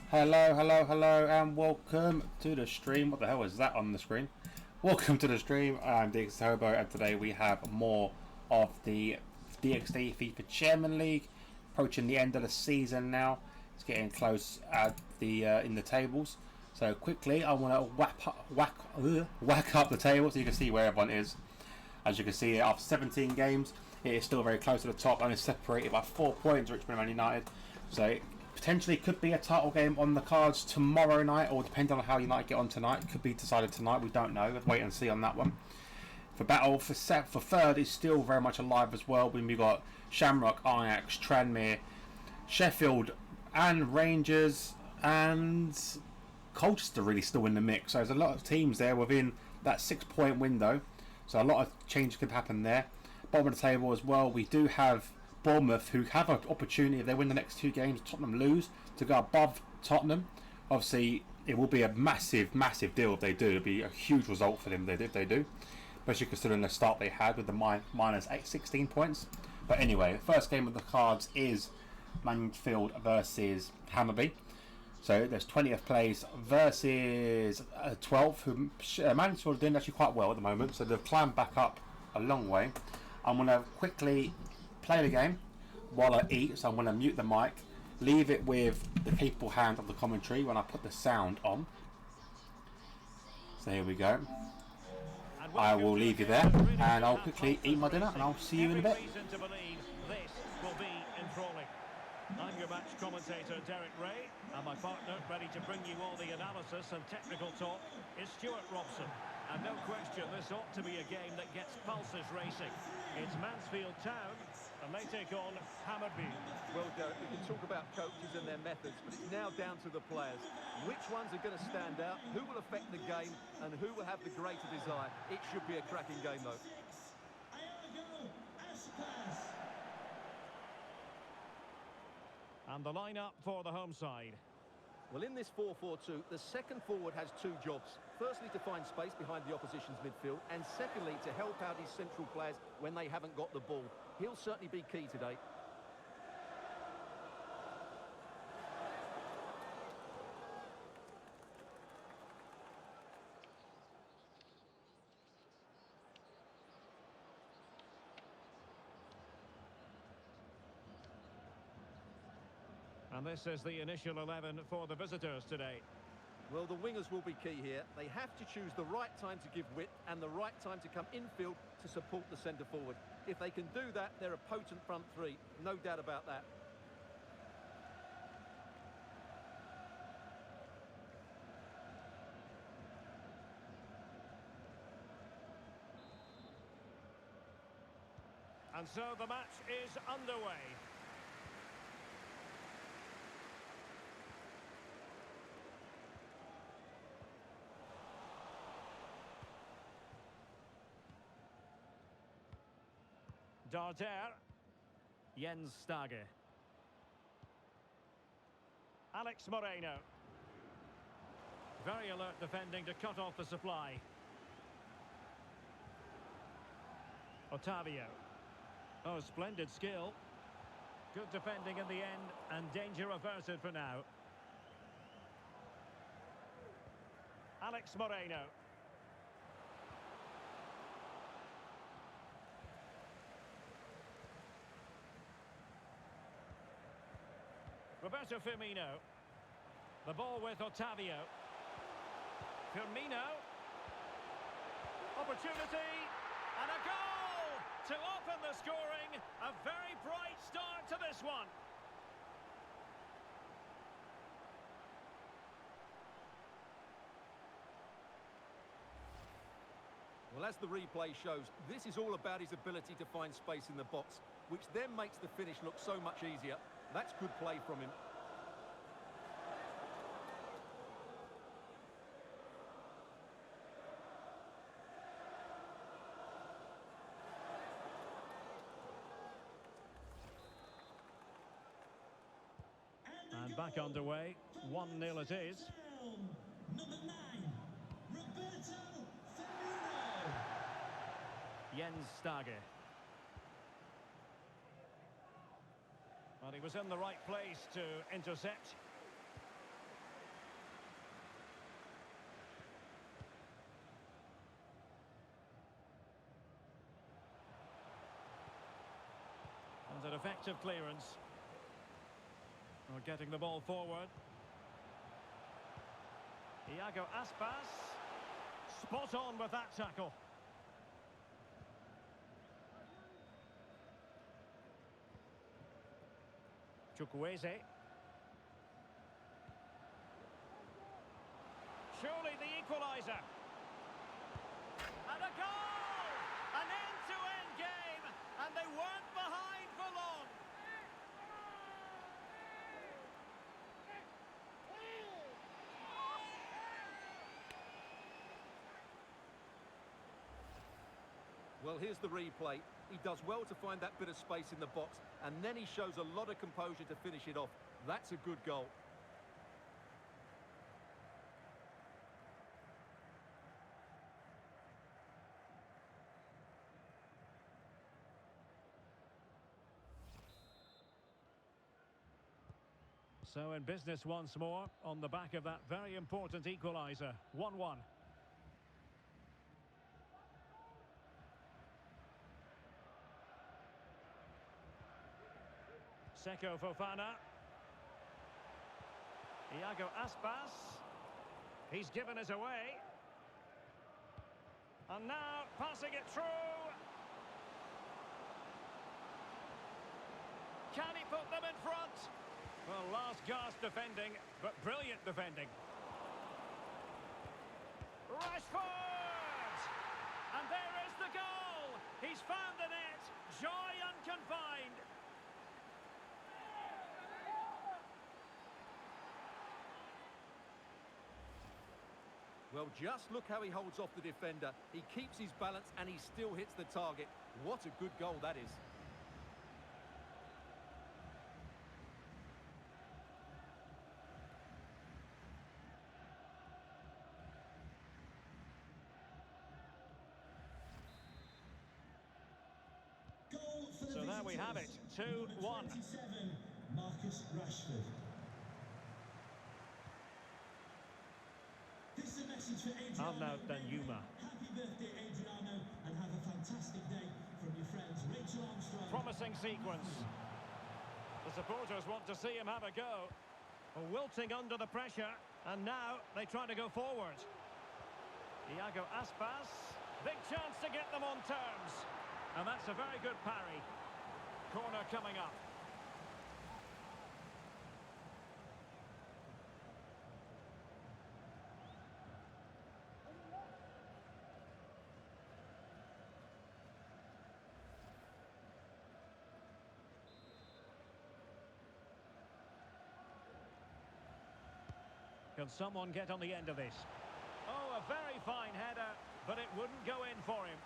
Hello, hello, hello, and welcome to the stream. What the hell is that on the screen? Welcome to the stream. I'm DxT FIFA, and today we have more of the DxT FIFA Chairman League, approaching the end of the season now. It's getting close at the in the tables. So quickly, I want to whack up the table so you can see where everyone is. As you can see, after 17 games, it is still very close to the top and is separated by 4 points. Richmond and Man United. So potentially could be a title game on the cards tomorrow night, or depending on how United get on tonight, could be decided tonight. We don't know. Let's wait and see on that one. For battle for third is still very much alive as well. When we got Shamrock, Ajax, Tranmere, Sheffield, and Rangers, and Colchester really still in the mix. So there's a lot of teams there within that 6 point window. So a lot of change could happen there. Bottom of the table as well, we do have Bournemouth, who have an opportunity if they win the next 2 games, Tottenham lose, to go above Tottenham. Obviously, it will be a massive, massive deal if they do. It'll be a huge result for them if they do, especially considering the start they had with the minus 16 points. But anyway, the first game of the cards is Mansfield versus Hammarby. So there's 20th place versus 12th, who Mansfield are doing actually quite well at the moment, so they've climbed back up a long way. I'm going to quickly play the game while I eat, so I'm going to mute the mic, leave it with the capable hand of the commentary when I put the sound on. So here we go. I will leave you there, and I'll quickly eat my dinner, and I'll see you in a bit. I'm your match commentator, Derek Ray, and my partner, ready to bring you all the analysis and technical talk, is Stuart Robson. And no question, this ought to be a game that gets pulses racing. It's Mansfield Town, and they take on Hammarby. Well, Derek, we can talk about coaches and their methods, but it's now down to the players. Which ones are going to stand out, who will affect the game, and who will have the greater desire? It should be a cracking game, though. And the lineup for the home side. Well, in this 4-4-2, the second forward has 2 jobs. Firstly, to find space behind the opposition's midfield, and secondly, to help out his central players when they haven't got the ball. He'll certainly be key today. And this is the initial 11 for the visitors today. Well, the wingers will be key here. They have to choose the right time to give width and the right time to come infield to support the centre forward. If they can do that, they're a potent front three. No doubt about that. And so the match is underway. Darder, Jens Stage, Alex Moreno. Very alert defending to cut off the supply. Otavio. Oh, splendid skill. Good defending in the end, and danger averted for now. Alex Moreno. Roberto Firmino. The ball with Otavio. Firmino. Opportunity. And a goal to open the scoring. A very bright start to this one. Well, as the replay shows, this is all about his ability to find space in the box, which then makes the finish look so much easier. That's good play from him. And back underway, 1-0 it is. Number 9, Roberto Firmino. Jens Stage. Well, he was in the right place to intercept. effective clearance. Well, getting the ball forward. Iago Aspas. Spot on with that tackle. Chukwueze. Surely the equaliser. And a goal! An end-to-end game, and they weren't behind for long. Well, here's the replay. He does well to find that bit of space in the box, and then he shows a lot of composure to finish it off. That's a good goal. So in business once more, on the back of that very important equaliser. 1-1. Seko Fofana. Iago Aspas. He's given us away. And now passing it through. Can he put them in front? Well, last gasp defending, but brilliant defending. Rashford! And there is the goal! He's found the net. Joy unconfined. Well, just look how he holds off the defender. He keeps his balance and he still hits the target. What a good goal that is. Goal for the So there we have it, visitors. 2-1. Number 27, Marcus Rashford. This is a message for Adriano. Arnaud Danjuma. Happy birthday, Adriano, and have a fantastic day from your friends Rachel Armstrong. Promising sequence. The supporters want to see him have a go. Wilting under the pressure, and now they try to go forward. Iago Aspas. Big chance to get them on terms. And that's a very good parry. Corner coming up. Can someone get on the end of this? Oh, a very fine header, but it wouldn't go in for him.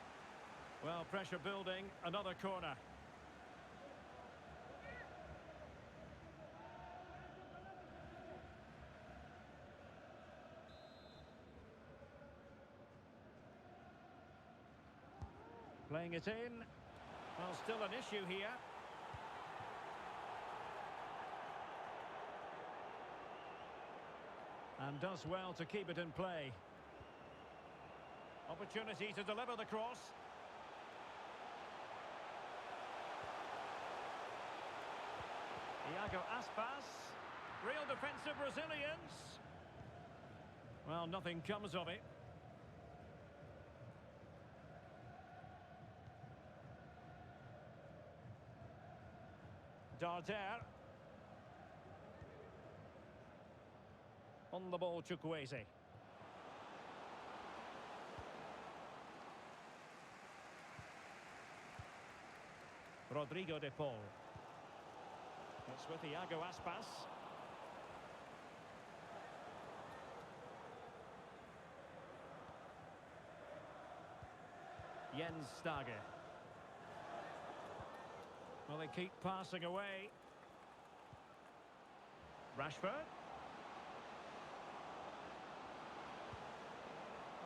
Well, pressure building, another corner. Playing it in. Well, still an issue here. And does well to keep it in play. Opportunity to deliver the cross. Iago Aspas. Real defensive resilience. Well, nothing comes of it. Darder. On the ball, Chukwueze. Rodrigo de Paul. It's with Iago Aspas. Jens Stage. Well, they keep passing away. Rashford.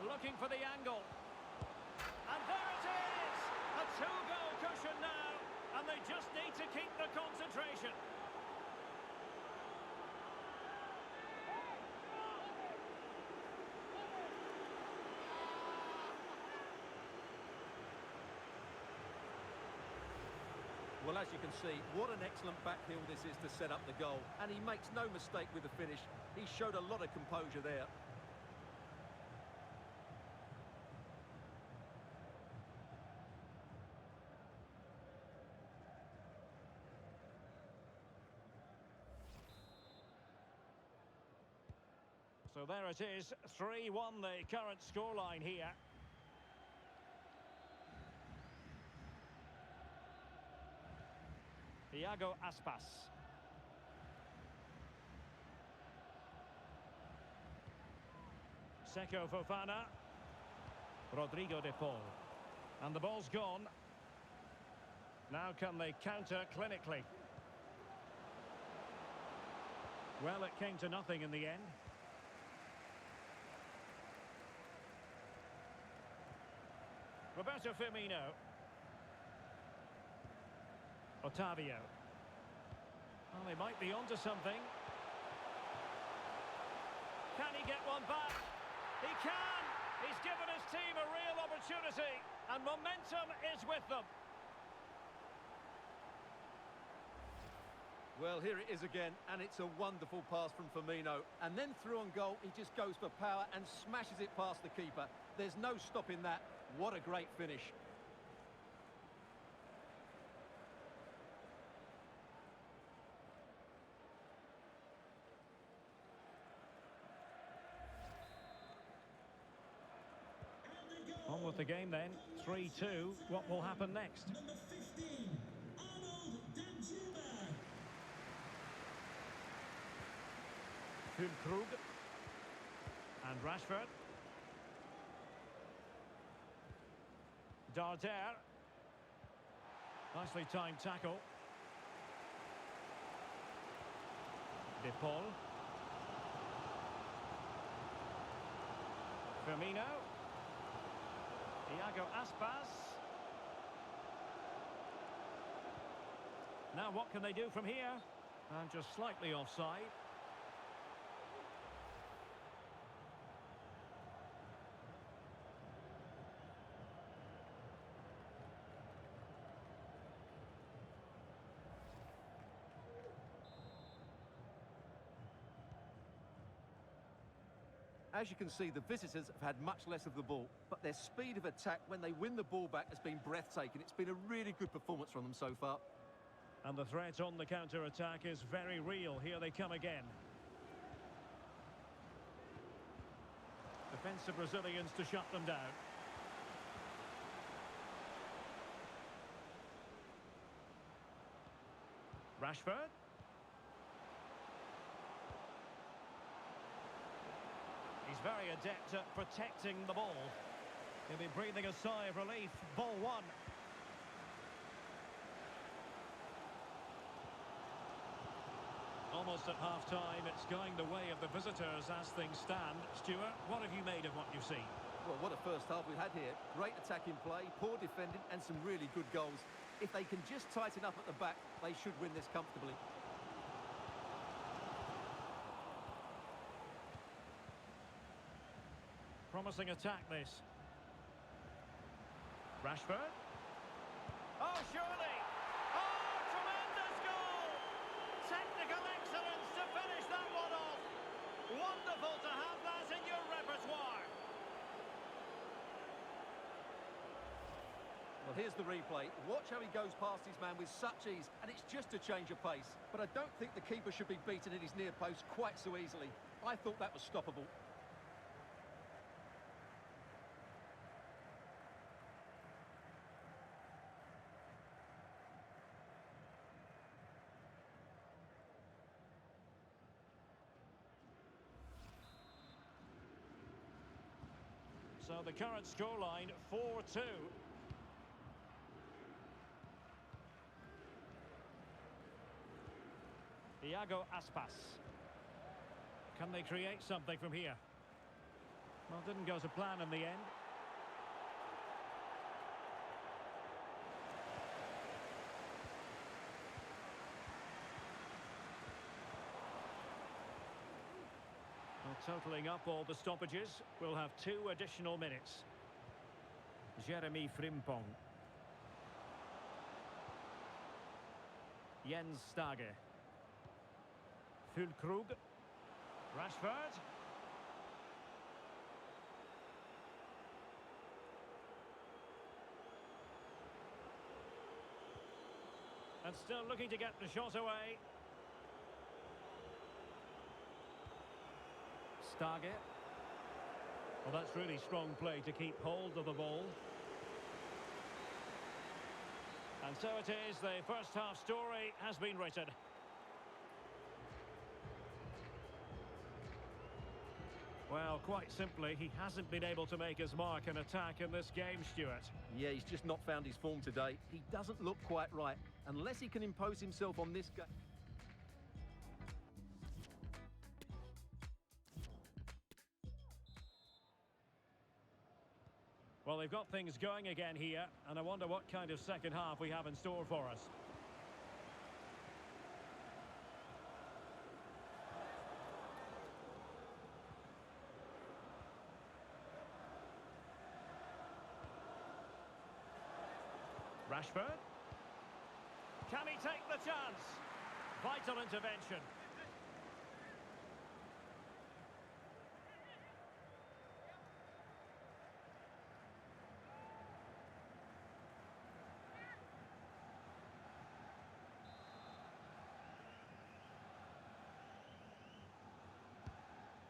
Looking for the angle. And there it is! A two-goal cushion now, and they just need to keep the concentration. Well, Well, as you can see, what an excellent backheel this is to set up the goal. And he makes no mistake with the finish. He showed a lot of composure there. So there it is, 3-1 the current scoreline here. Iago Aspas. Seko Fofana. Rodrigo de Paul. And the ball's gone. Now can they counter clinically? Well, it came to nothing in the end. Roberto Firmino. Otavio. Well, they might be onto something. Can he get one back? He can! He's given his team a real opportunity, and momentum is with them. Well, here it is again, and it's a wonderful pass from Firmino. And then through on goal, he just goes for power and smashes it past the keeper. There's no stopping that. What a great finish. On with the game then, 3-2. What will happen next? Number 15, Arnold Danjuma. Füllkrug. And Rashford. Darder. Nicely timed tackle. De Paul. Firmino. Iago Aspas. Now what can they do from here? And just slightly offside. As you can see, the visitors have had much less of the ball, but their speed of attack when they win the ball back has been breathtaking. It's been a really good performance from them so far. And the threat on the counter-attack is very real. Here they come again. Defensive Brazilians to shut them down. Rashford. He's very adept at protecting the ball. He'll be breathing a sigh of relief. Ball one. Almost at half-time, it's going the way of the visitors as things stand. Stuart, what have you made of what you've seen? Well, what a first half we've had here. Great attacking play, poor defending, and some really good goals. If they can just tighten up at the back, they should win this comfortably. Promising attack, this. Rashford. Oh, surely! Oh, tremendous goal! Technical excellence to finish that one off. Wonderful to have that in your repertoire. Well, here's the replay. Watch how he goes past his man with such ease, and it's just a change of pace. But I don't think the keeper should be beaten in his near post quite so easily. I thought that was stoppable. So the current scoreline, 4-2. Iago Aspas. Can they create something from here? Well, didn't go to plan in the end. Well, totalling up all the stoppages, we'll have 2 additional minutes. Jeremy Frimpong. Jens Stage. Füllkrug. Rashford. And still looking to get the shot away. Stage. Well, that's really strong play to keep hold of the ball. And so it is, the first half story has been written. Well, quite simply, he hasn't been able to make his mark and attack in this game, Stuart. Yeah, he's just not found his form today. He doesn't look quite right. Unless he can impose himself on this game. Well, they've got things going again here, and I wonder what kind of second half we have in store for us. Rashford. Can he take the chance? Vital intervention.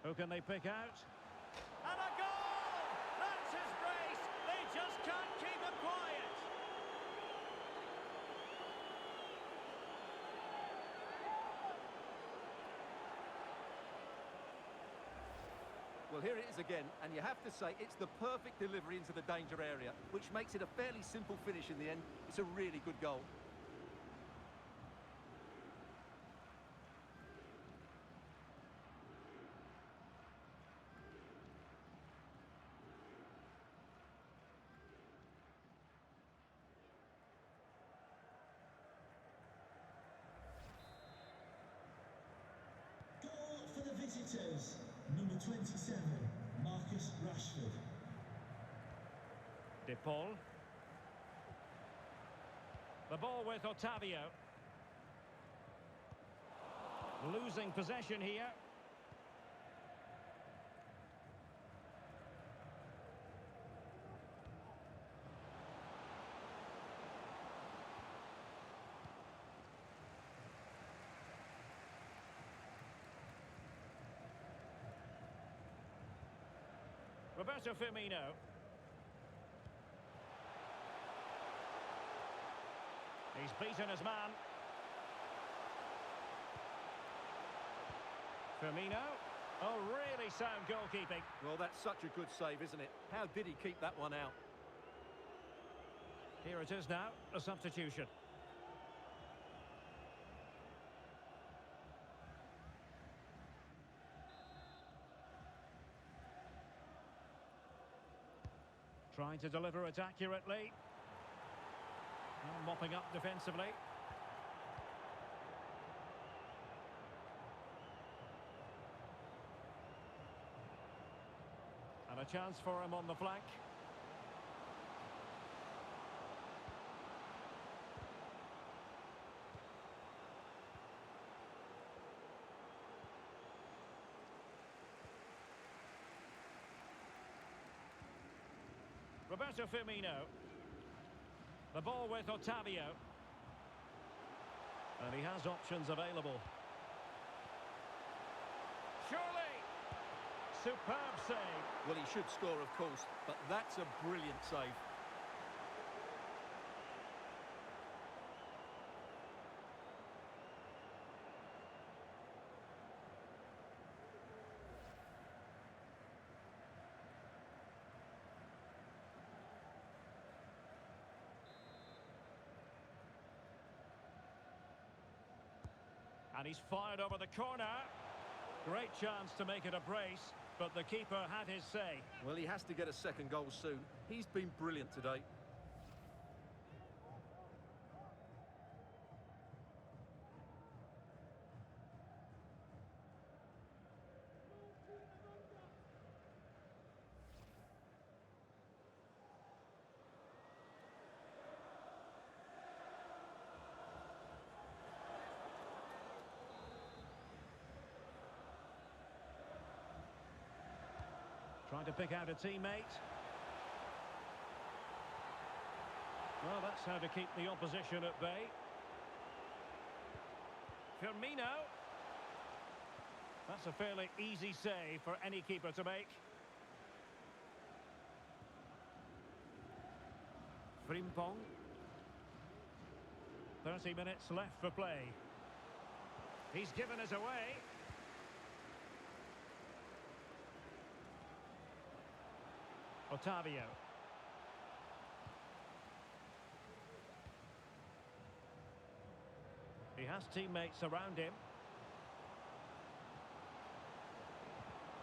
Who can they pick out? And a goal! That's his brace! They just can't keep him quiet! Well, here it is again, and you have to say it's the perfect delivery into the danger area, which makes it a fairly simple finish in the end. It's a really good goal. Goal for the visitors, number 27, Marcus Rashford. De Paul. The ball with Otavio. Losing possession here. Roberto Firmino. He's beaten his man. Firmino. Oh, really sound goalkeeping. Well, that's such a good save, isn't it? How did he keep that one out? Here it is now, a substitution. Trying to deliver it accurately. Mopping up defensively. And a chance for him on the flank. Roberto Firmino. The ball with Otavio. And he has options available. Surely! Superb save. Well, he should score, of course, but that's a brilliant save. And he's fired over the corner. Great chance to make it a brace, but the keeper had his say. Well, he has to get a second goal soon. He's been brilliant today. Trying to pick out a teammate. Well, that's how to keep the opposition at bay. Firmino. That's a fairly easy save for any keeper to make. Frimpong. 30 minutes left for play. He's given us away. Otavio. He has teammates around him.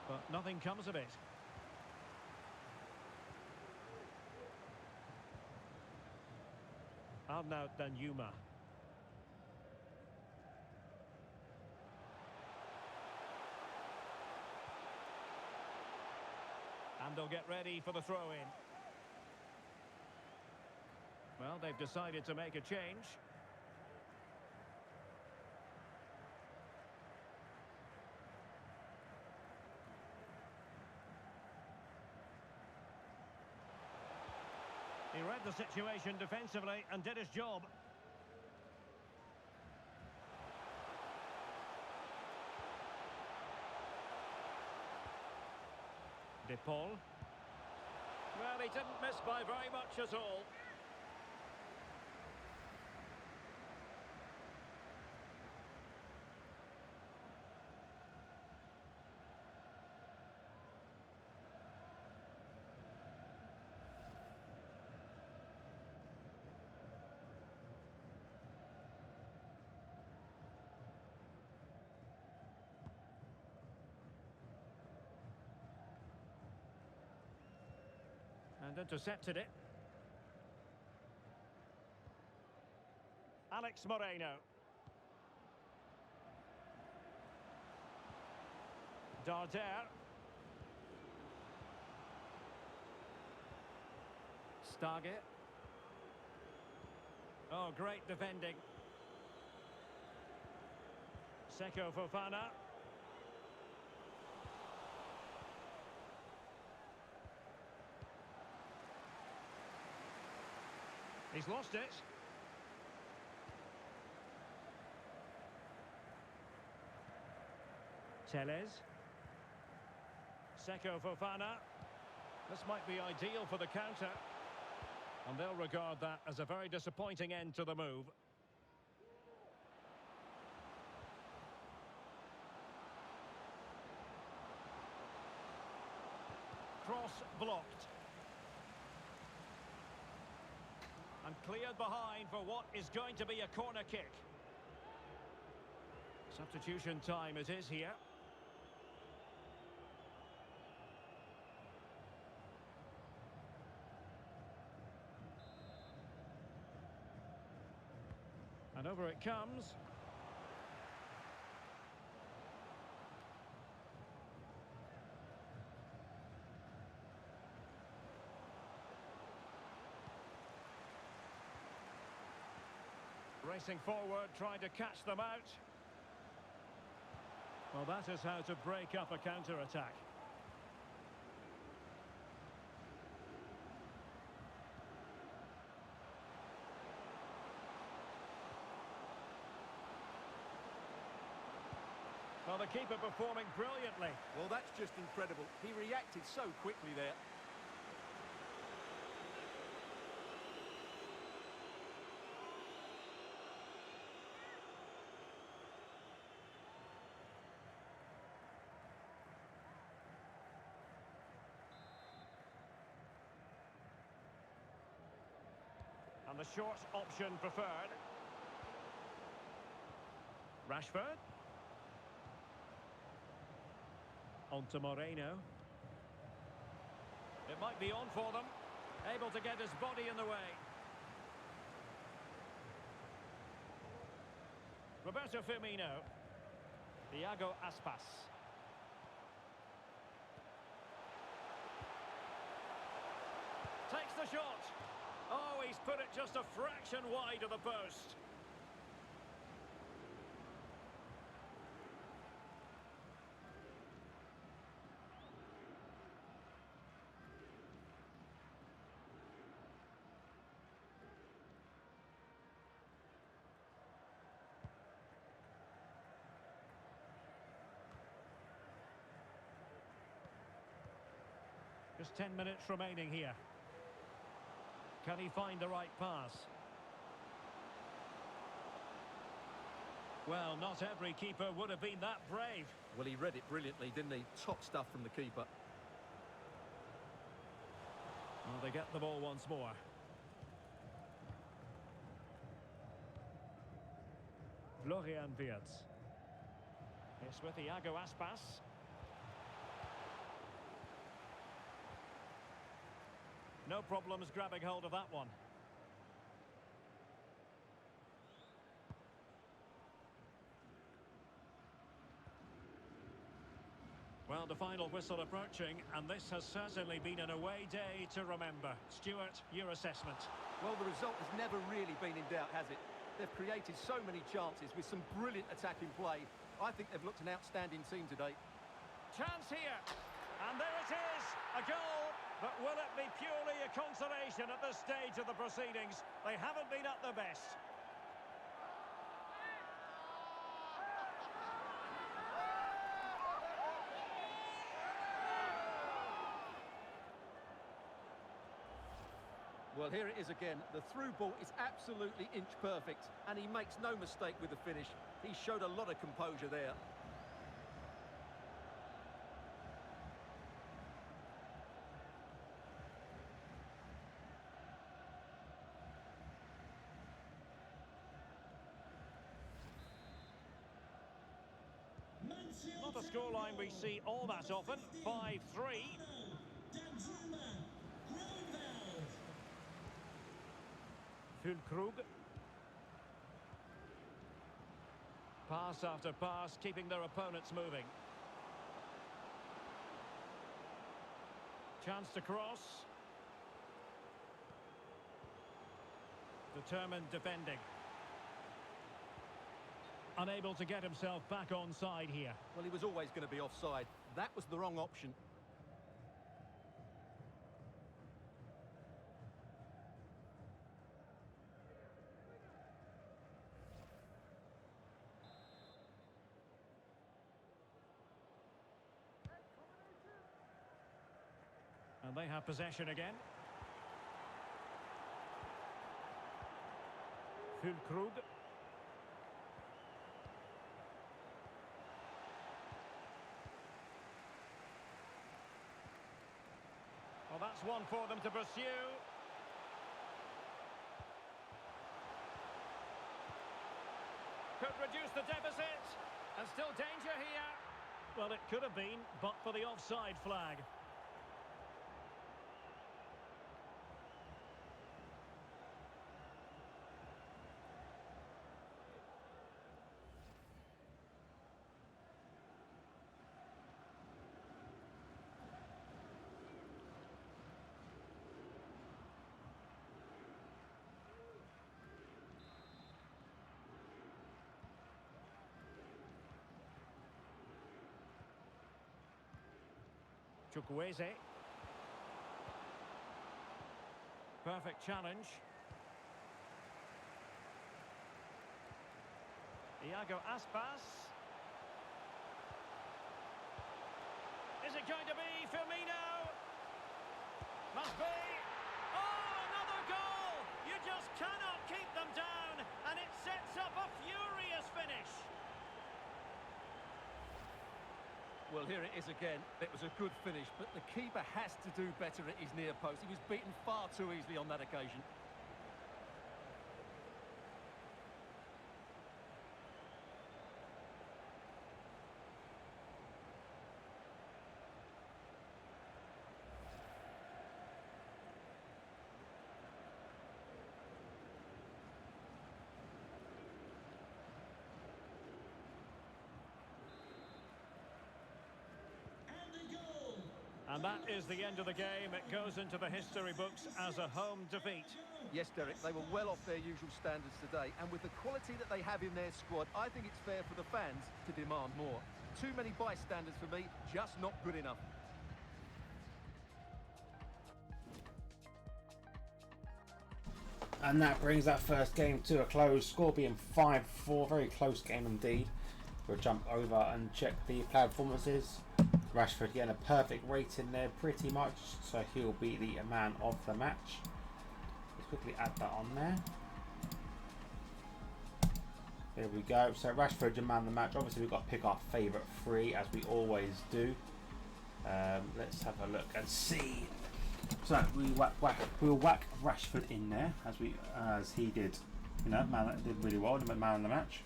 But nothing comes of it. Arnaut Danjuma. And they'll get ready for the throw-in. Well, they've decided to make a change. He read the situation defensively and did his job. De Paul. Well, he didn't miss by very much at all. And intercepted it. Alex Moreno. Darder. Stargate. Oh, great defending. Seko Fofana. He's lost it. Teles. Seko Fofana. This might be ideal for the counter. And they'll regard that as a very disappointing end to the move. Cross blocked. And cleared behind for what is going to be a corner kick. Substitution time it is here. And over it comes. Racing forward, trying to catch them out. Well, that is how to break up a counter-attack. Well, the keeper performing brilliantly. Well, that's just incredible. He reacted so quickly there. And the short option preferred. Rashford. On to Moreno. It might be on for them. Able to get his body in the way. Roberto Firmino. Iago Aspas. Takes the shot. Oh, he's put it just a fraction wide of the post. Just 10 minutes remaining here. Can he find the right pass? Well, not every keeper would have been that brave. Well, he read it brilliantly, didn't he? Top stuff from the keeper. Well, they get the ball once more. Florian Wirtz. It's with Iago Aspas. No problems grabbing hold of that one. Well, the final whistle approaching, and this has certainly been an away day to remember. Stuart, your assessment. Well, the result has never really been in doubt, has it? They've created so many chances with some brilliant attacking play. I think they've looked an outstanding team today. Chance here, and there it is, a goal. But will it be purely a consolation at this stage of the proceedings? They haven't been at their best. Well, here it is again. The through ball is absolutely inch perfect, and he makes no mistake with the finish. He showed a lot of composure there. Not a scoreline we see all that often. 5-3. Füllkrug. Pass after pass, keeping their opponents moving. Chance to cross. Determined defending. Unable to get himself back on side here. Well, he was always going to be offside. That was the wrong option. And they have possession again. Füllkrug. Well, that's one for them to pursue. Could reduce the deficit. And still danger here. Well, it could have been, but for the offside flag. Chukwueze. Perfect challenge. Iago Aspas. Is it going to be Firmino? Must be. Oh, another goal! You just cannot keep them down, and it sets up a furious finish. Well, here it is again. It was a good finish, but the keeper has to do better at his near post. He was beaten far too easily on that occasion. And that is the end of the game. It goes into the history books as a home defeat. Yes, Derek, they were well off their usual standards today, and with the quality that they have in their squad, I think it's fair for the fans to demand more. Too many bystanders for me, just not good enough. And that brings that first game to a close. Score being 5-4. Very close game indeed. We'll jump over and check the player performances. Rashford getting a perfect rating there, pretty much, so he'll be the man of the match. Let's quickly add that on there. There we go. So Rashford, your man of the match. Obviously, we've got to pick our favourite three, as we always do. Let's have a look and see. So we'll whack Rashford in there as he did. You know, did really well. The man of the match.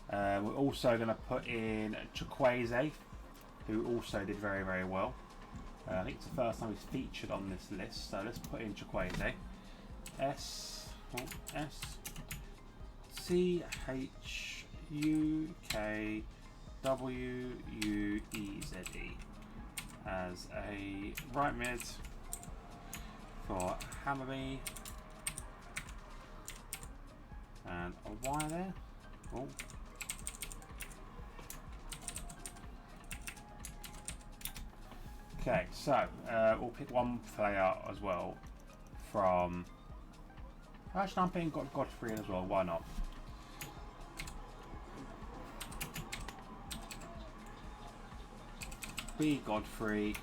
We're also going to put in Chukwueze, who also did very, very well. I think it's the first time he's featured on this list, so let's put in Chukwueze. SCHUKWUEZE as a right mid for Hammerby, and a Y there. Oh. Okay, so we'll pick one player as well from. Actually, I'm picking Godfrey as well. Why not? B Godfrey,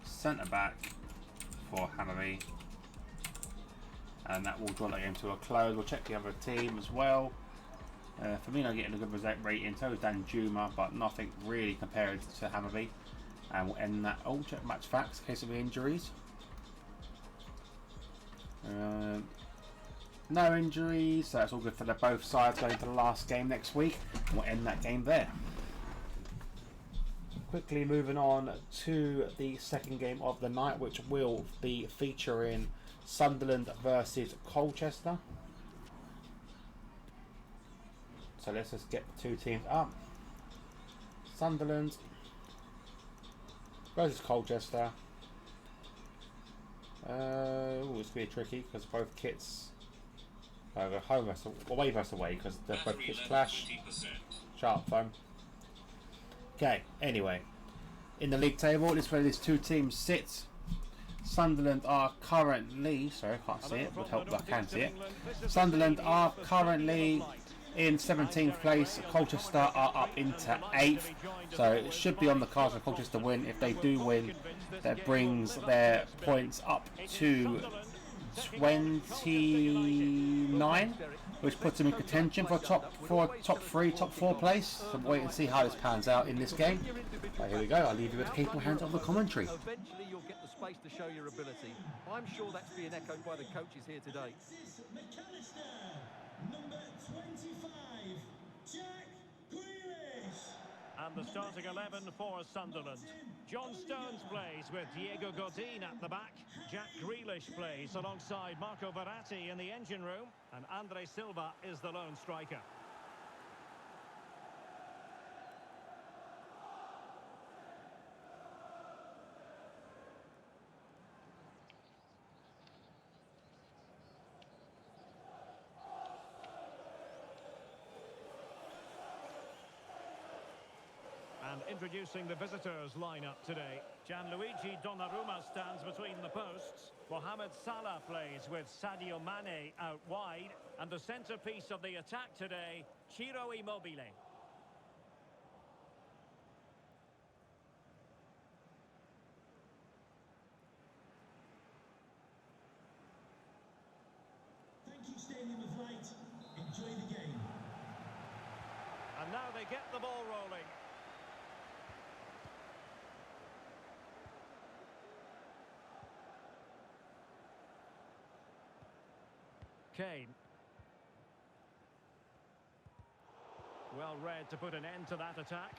centre back for Hammerby, and that will draw that game to a close. We'll check the other team as well. Firmino getting a good rating, so is Dan Juma, but nothing really compared to Hammerby. And we'll end that. Oh, check match facts in case of injuries. No injuries, so that's all good for both sides going to the last game next week. And we'll end that game there. Quickly moving on to the second game of the night, which will be featuring Sunderland versus Colchester. So let's just get the two teams up. Sunderland versus Colchester. It's going to be tricky because both kits go home versus away versus away because both kits clash. Sharp phone. Okay, anyway, in the league table, this is where these two teams sit. Sunderland are currently, sorry, I can't see it, would help if I can see it. Sunderland are currently in 17th place. Colchester are up into 8th, so it should be on the cards for Colchester to win. If they do win, that brings their points up to 29, which puts them in contention for top 3, top 4 place. So we'll wait and see how this pans out in this game. But here we go. I'll leave you with the capable hands of the commentary. Eventually you'll get the space to show your ability. I'm sure that's being echoed by the coaches here today. Number 25, Jack Grealish. And the starting 11 for Sunderland. John Stones plays with Diego Godin at the back. Jack Grealish plays alongside Marco Verratti in the engine room. And Andre Silva is the lone striker. And introducing the visitors lineup today. Gianluigi Donnarumma stands between the posts. Mohamed Salah plays with Sadio Mane out wide. And the centrepiece of the attack today, Ciro Immobile. Thank you, Stadium of Light. Enjoy the game. And now they get the ball rolling. Kane. Well read to put an end to that attack.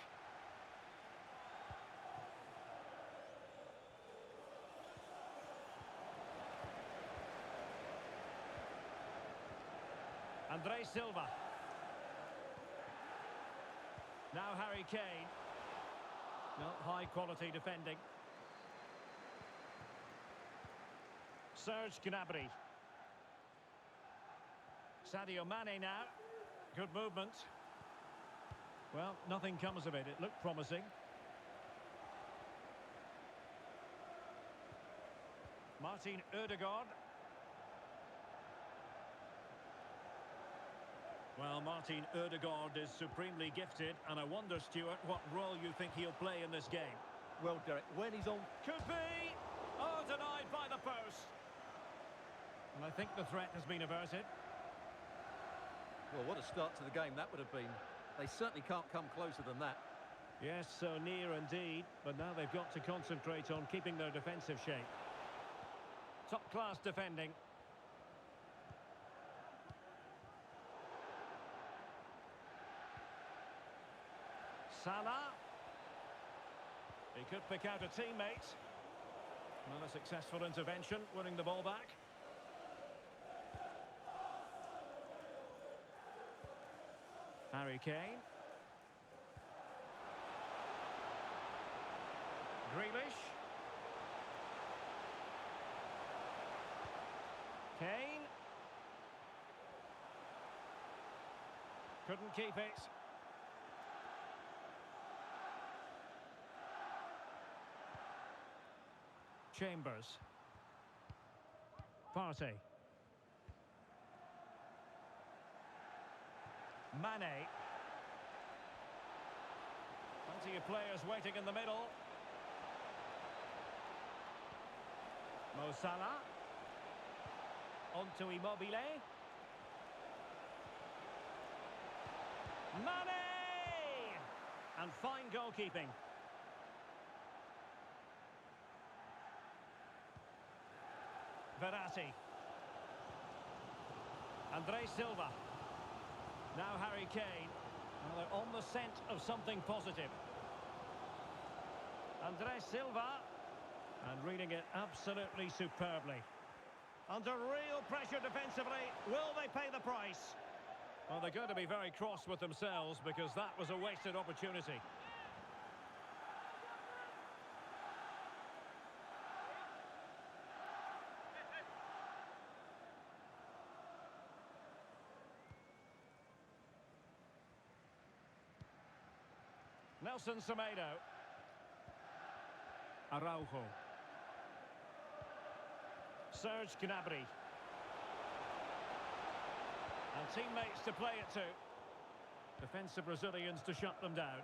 Andre Silva. Now Harry Kane. Not high quality defending. Serge Gnabry. Sadio Mane now. Good movement. Well, nothing comes of it. It looked promising. Martin Ødegaard. Well, Martin Ødegaard is supremely gifted, and I wonder, Stuart, what role you think he'll play in this game. Well, Derek, when he's on... Could be! Oh, denied by the post. And I think the threat has been averted. Well, what a start to the game that would have been. They certainly can't come closer than that. Yes, so near indeed, but now they've got to concentrate on keeping their defensive shape. Top-class defending. Salah. He could pick out a teammate. Not a successful intervention, winning the ball back. Harry Kane. Grealish. Kane. Couldn't keep it. Chambers. Partey. Mane. Plenty of players waiting in the middle. Mo Salah. On to Immobile. Mane! And fine goalkeeping. Verratti. Andre Silva. Now Harry Kane. Well, they're on the scent of something positive. Andre Silva. And reading it absolutely superbly. Under real pressure defensively. Will they pay the price? Well, they're going to be very cross with themselves because that was a wasted opportunity. Nelson Semedo. Araujo. Serge Gnabry. And teammates to play it to. Defensive Brazilians to shut them down.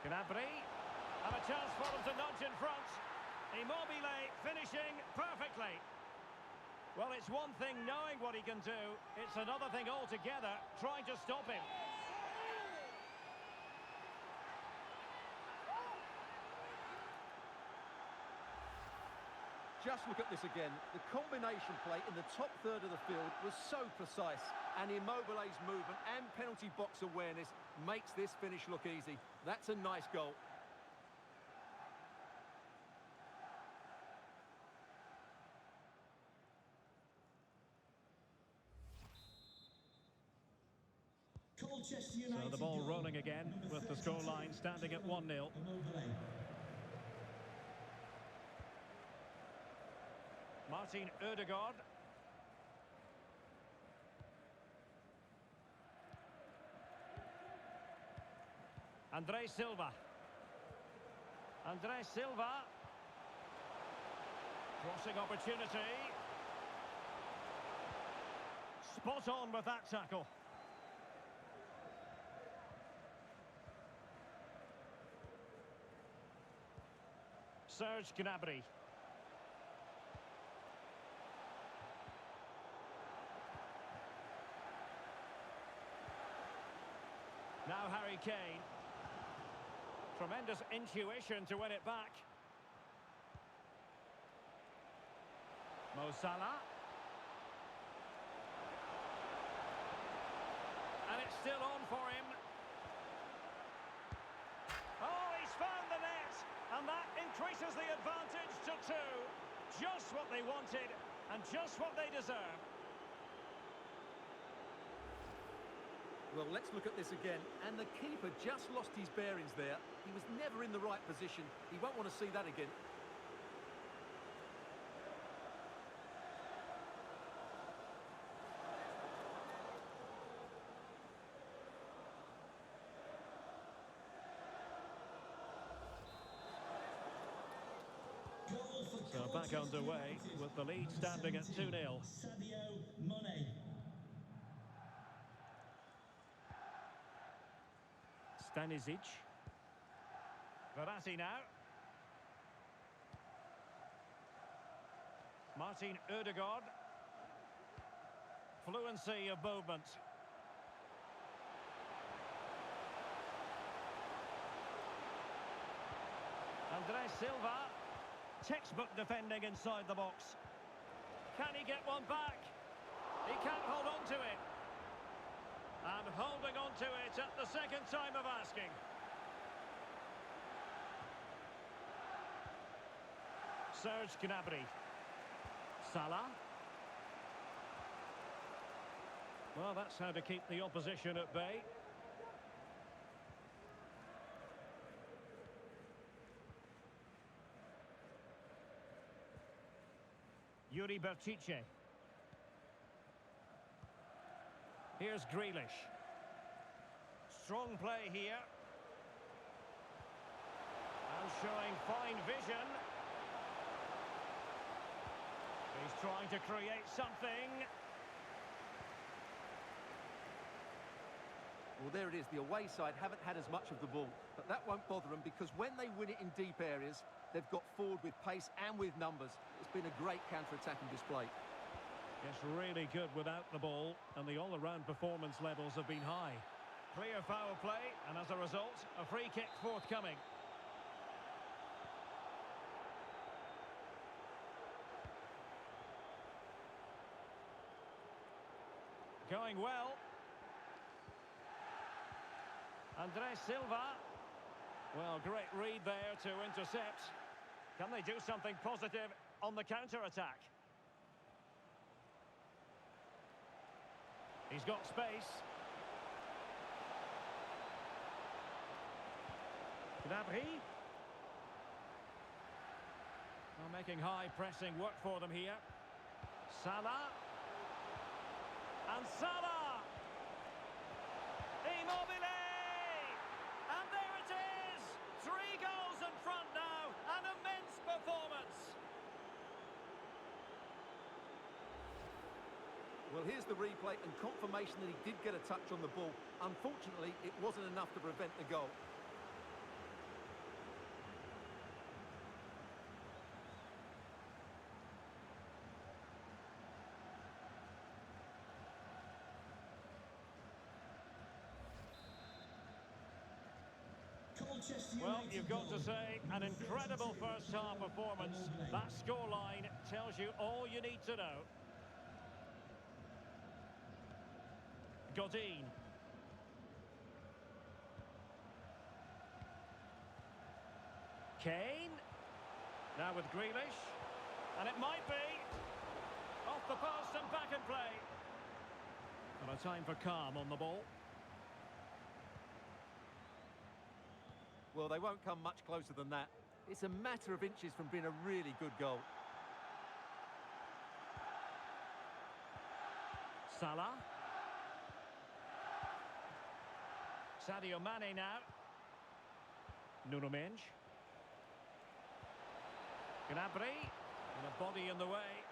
Gnabry. And a chance for them to nudge in front. Immobile finishing perfectly. Well, it's one thing knowing what he can do. It's another thing altogether trying to stop him. Just look at this again. The combination play in the top third of the field was so precise. And Immobile's movement and penalty box awareness makes this finish look easy. That's a nice goal. So the ball rolling again with the scoreline standing at 1-0. Martin Ødegaard. Andre Silva. Andre Silva. Crossing opportunity. Spot on with that tackle. Serge Gnabry. Now Harry Kane. Tremendous intuition to win it back. Mo Salah. And it's still on for him. Oh, he's found the net. And that increases the advantage to 2. Just what they wanted and just what they deserve. Well, let's look at this again. And the keeper just lost his bearings there. He was never in the right position. He won't want to see that again. So are back underway with the lead standing at 2-0. Sadio Mane. Stanisic. Verratti now. Martin Ødegaard. Fluency of movement. Andres Silva. Textbook defending inside the box. Can he get one back? He can't hold on to it. And holding on to it at the second time of asking. Serge Gnabry. Salah. Well, that's how to keep the opposition at bay. Yuri Berchiche. Here's Grealish. Strong play here. And showing fine vision. He's trying to create something. Well, there it is. The away side haven't had as much of the ball, but that won't bother them because when they win it in deep areas, they've got forward with pace and with numbers. It's been a great counter-attacking display. It's really good without the ball, and the all-around performance levels have been high. Clear foul play, and as a result, a free kick forthcoming. Going well. Andres Silva. Well, great read there to intercept. Can they do something positive on the counter-attack? He's got space. Gnabry. Well, making high pressing work for them here. Salah. And Salah! Immobile! And there it is! 3 goals in front now. An immense performance. Well, here's the replay and confirmation that he did get a touch on the ball. Unfortunately, it wasn't enough to prevent the goal. Well, you've got to say, an incredible first-half performance. That scoreline tells you all you need to know. Godin. Kane. Now with Grealish. And it might be. Off the post and back in play. And a time for calm on the ball. Well, they won't come much closer than that. It's a matter of inches from being a really good goal. Salah. Sadio Mane now. Nuno Mendes. Gnabry. And a body in the way.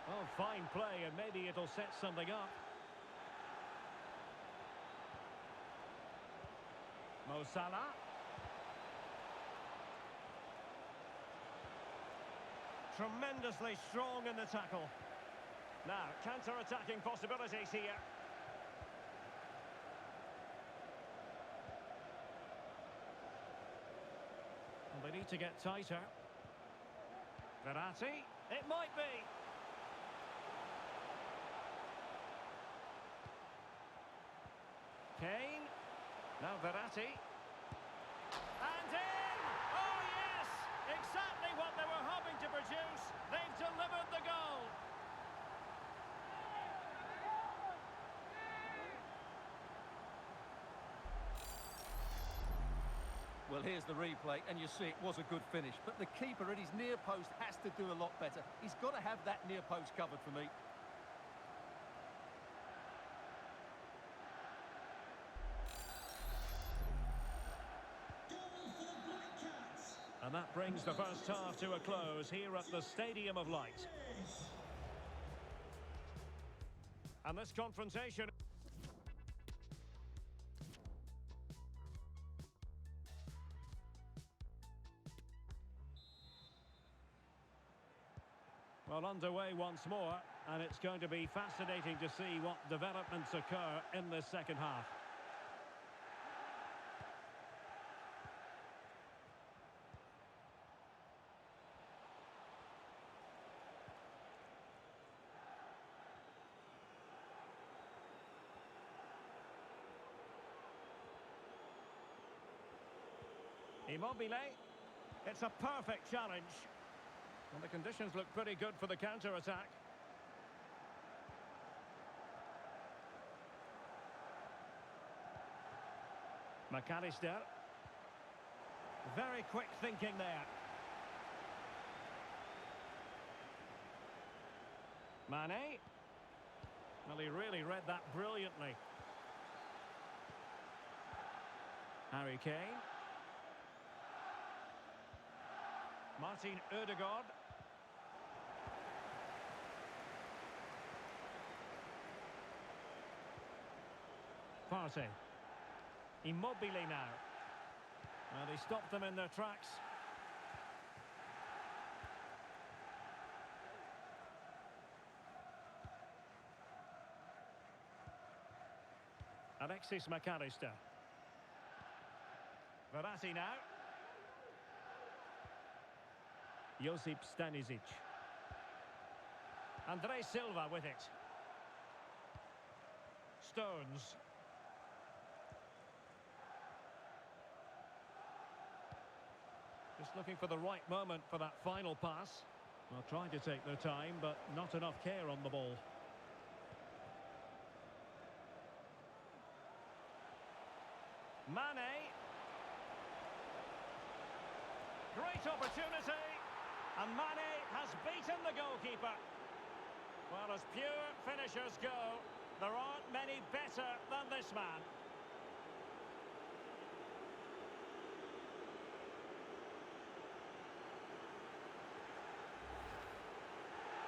Oh, fine play, and maybe it'll set something up. Mo Salah. Tremendously strong in the tackle. Now, counter-attacking possibilities here. And they need to get tighter. Verratti. It might be. Kane. Now Verratti. And in! Oh, yes! Exactly what they were hoping to produce. They've delivered the goal. Well, here's the replay, and you see it was a good finish. But the keeper at his near post has to do a lot better. He's got to have that near post covered for me. And And that brings the first half to a close here at the Stadium of Light. And this confrontation... Well, underway once more, and it's going to be fascinating to see what developments occur in this second half. Immobile. It's a perfect challenge. And the conditions look pretty good for the counter-attack. McAllister. Very quick thinking there. Mane. Well, he really read that brilliantly. Harry Kane. Martin Ødegaard. Partey. Immobile now. Well, they stopped them in their tracks. Alexis McAllister. Verratti now. Josip Stanisic. Andre Silva with it. Stones. Just looking for the right moment for that final pass. Well, trying to take their time, but not enough care on the ball. Mane. Great opportunity. And Mane has beaten the goalkeeper. Well, as pure finishers go, there aren't many better than this man.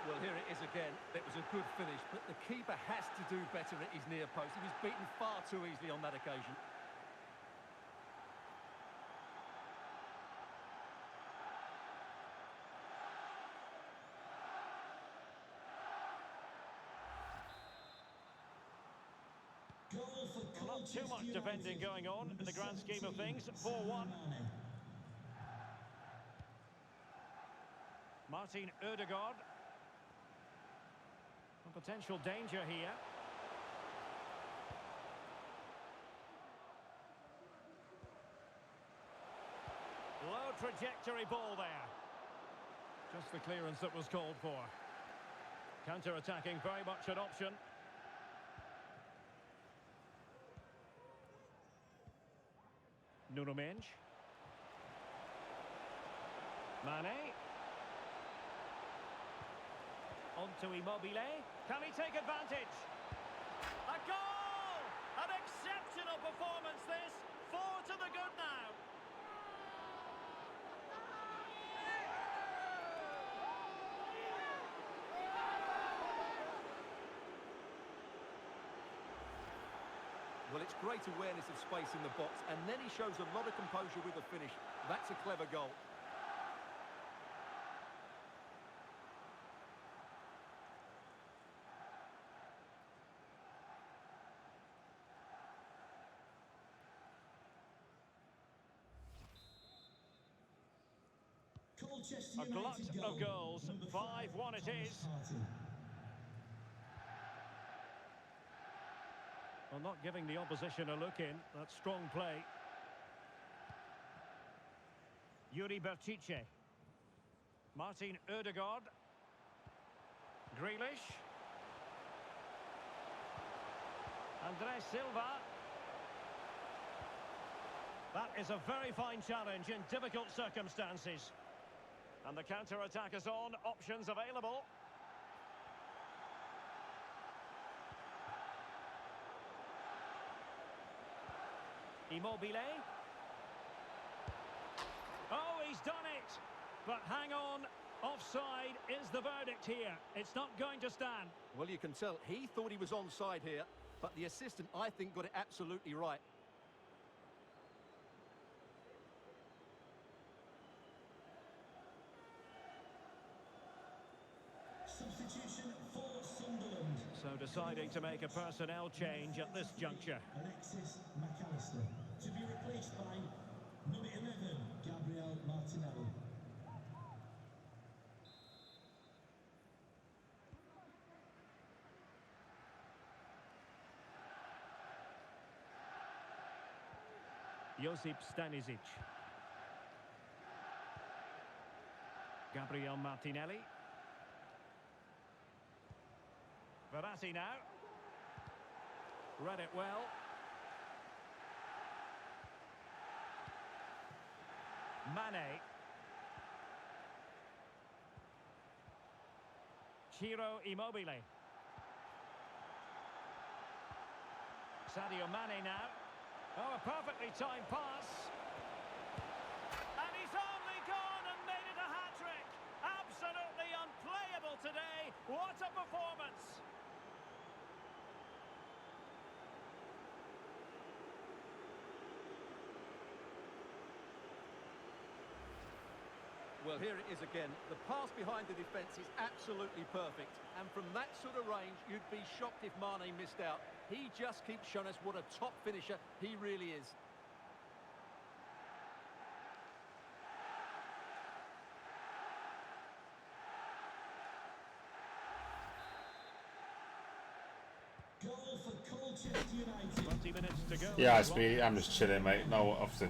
Well, here it is again. It was a good finish, but the keeper has to do better at his near post. He was beaten far too easily on that occasion. Not too much defending going on in the grand scheme of things. 4-1. Martin Ødegaard. A potential danger here. Low trajectory ball there. Just the clearance that was called for. Counter-attacking, very much an option. Nuno Mendes. Mane. On to Immobile. Can he take advantage? A goal! An exceptional performance this. 4 to the good now. Well, it's great awareness of space in the box, and then he shows a lot of composure with the finish. That's a clever goal. A glut of goals. 5-1 it is. Well, not giving the opposition a look in. That's strong play. Yuri Berchiche. Martin Ødegaard. Grealish. Andre Silva. That is a very fine challenge in difficult circumstances. And the counter-attack is on. Options available. Immobile. Oh, he's done it. But hang on, offside is the verdict here. It's not going to stand. Well, you can tell he thought he was onside here, but the assistant, I think, got it absolutely right. Substitution for Sunderland. So deciding to make a personnel change at this juncture. Alexis McAllister to be replaced by number 11, Gabriel Martinelli. Josip Stanisic. Gabriel Martinelli. Verratti now. Read it well. Mane. Ciro Immobile. Sadio Mane now. Oh, a perfectly timed pass. And he's only gone and made it a hat-trick. Absolutely unplayable today. What a performance. Well, here it is again. The pass behind the defence is absolutely perfect. And from that sort of range, you'd be shocked if Mane missed out. He just keeps showing us what a top finisher he really is. Goal for Colchester United. 20 minutes to go. Yeah, I'm just chilling, mate. No, obviously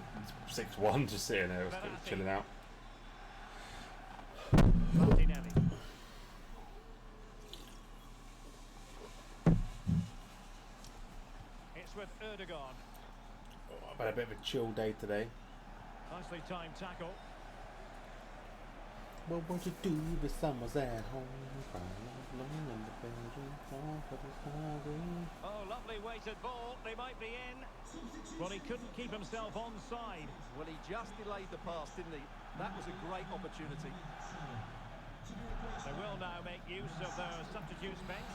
6-1, just sitting there, chilling out. Martinelli. It's with Erdogan. Oh, I've had a bit of a chill day today. Nicely timed tackle. What would you do if someone's at home? Crying alone in the bedroom, fall for the sorry. Oh, lovely weighted ball. They might be in. Well, he couldn't keep himself onside. Well, he just delayed the pass, didn't he? That was a great opportunity. They will now make use of their substitutes bench.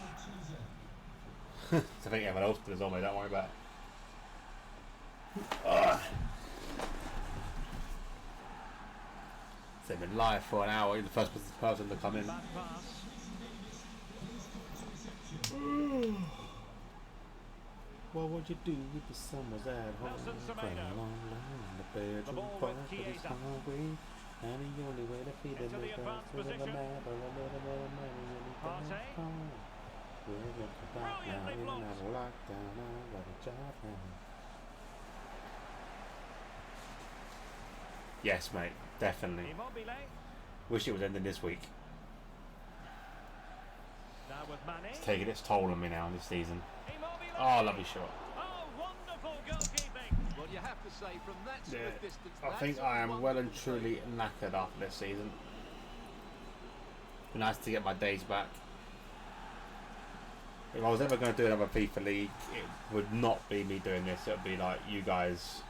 I think everyone else did as well, mate. Don't worry about it. They've been live for an hour. You're the first person to come in. Bad pass. What would you do if the sun was at home? Nelson Semedo. Crying alone in the bedroom, The ball fall with for the Chiesa. sorry. And the only way to feed it Into the is advanced to the position. map or a little bit of money in the Partey. phone. We're looking back now, Brilliantly we don't have a blocked. lockdown, I got a job now. Yes, mate, definitely. Immobile. Wish it was ending this week. Now with Mane. It's taking its toll on me now this season. Immobile. Oh, lovely shot. Oh, wonderful goalkeeping. Well, you have to say, from that sort of distance... I think I am well and truly knackered after this season. Be nice to get my days back. If I was ever going to do another FIFA League, it would not be me doing this. It would be like you guys